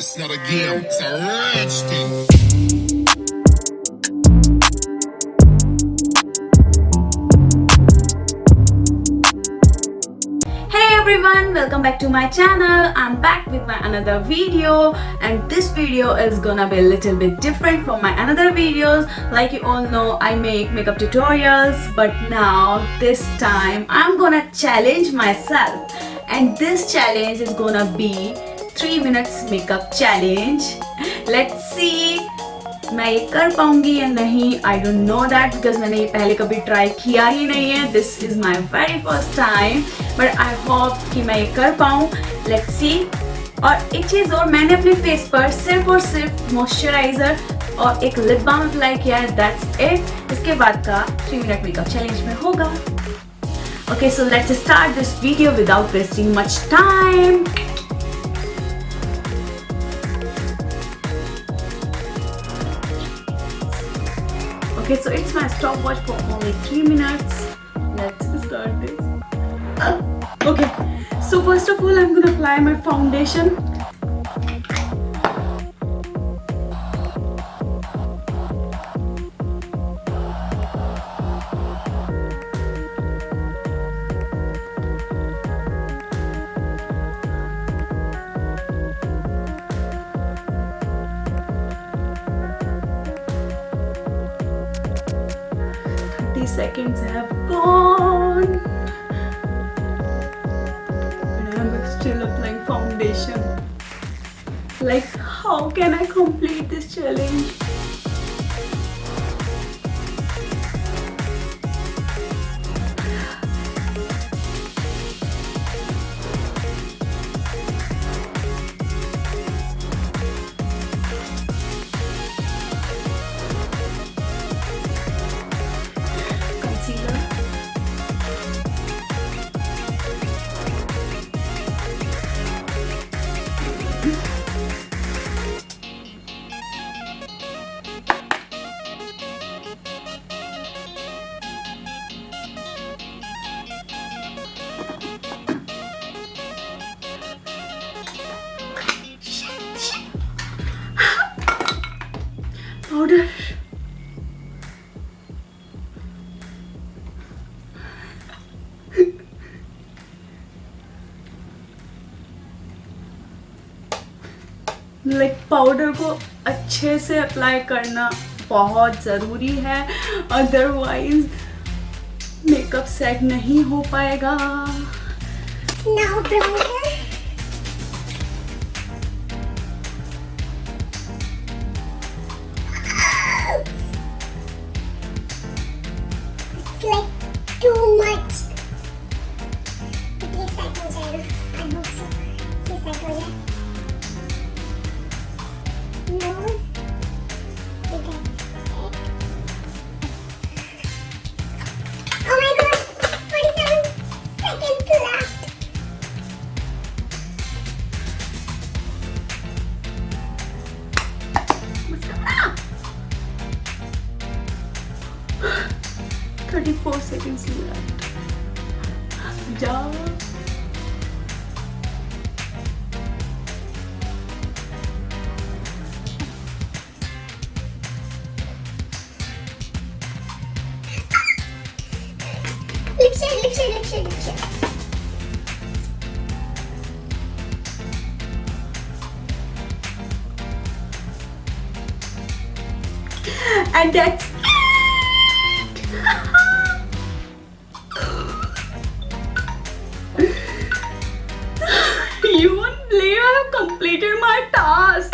It's not a game, it's a rich thing. Hey everyone, welcome back to my channel. I'm back with my another video, and this video is gonna be a little bit different from my another videos. Like you all know, I make makeup tutorials, but now this time I'm gonna challenge myself, and this challenge is gonna be 3 minutes makeup challenge. Let's see मैं ये कर पाऊंगी या नहीं. I don't know that because मैंने ये पहले कभी ट्राई किया ही नहीं है. This is my very first time, but I hope कि मैं ये कर पाऊँ. Let's see. और एक चीज़ और, मैंने अपने फेस पर सिर्फ और सिर्फ मॉइस्चराइजर और एक लिप बाम अप्लाई किया है. That's it. इसके बाद का 3 मिनट मेकअप चैलेंज में होगा. Okay, so let's start this video without wasting much time. Okay, so it's my stopwatch for only 3 minutes. Let's start this. Okay, so first of all, I'm gonna apply my foundation. Seconds have gone and I'm still applying foundation. Like, how can I complete this challenge? Powder. Like powder को अच्छे से apply करना बहुत ज़रूरी है, otherwise makeup set नहीं हो पाएगा. Now bronzer. It's like too much. ये सेट हो जाएगा. I hope so. ये सेट हो जाए. Nose. It is set. Oh my god! 47 seconds left. Mascara. 34 seconds left. Ja. Lip shade, lip shade, lip shade, lip shade. And that's it. You won't believe I have completed my task.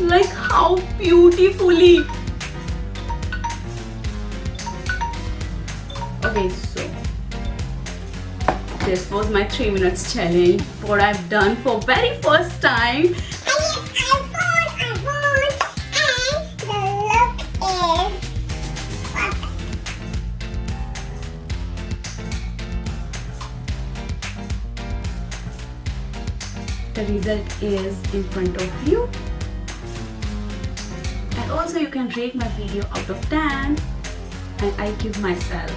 Like, how beautifully. Okay, so this was my 3 minutes challenge. What I've done for very first time. The result is in front of you, and also you can rate my video out of 10, and I give myself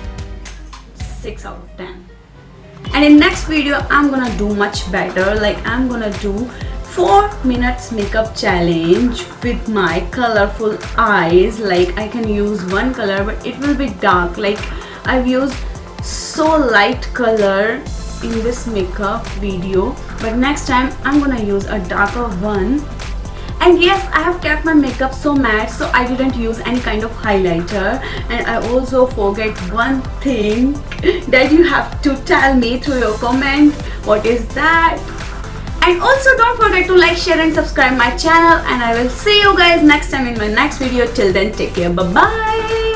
6 out of 10. And in next video I'm gonna do much better. Like I'm gonna do 4 minutes makeup challenge with my colorful eyes. Like I can use one color but it will be dark. Like I've used so light color in this makeup video, but next time I'm gonna use a darker one. And yes, I have kept my makeup so matte, so I didn't use any kind of highlighter. And I also forget one thing that you have to tell me through your comment. What is that? And also don't forget to like, share and subscribe my channel, and I will see you guys next time in my next video. Till then, take care. Bye bye.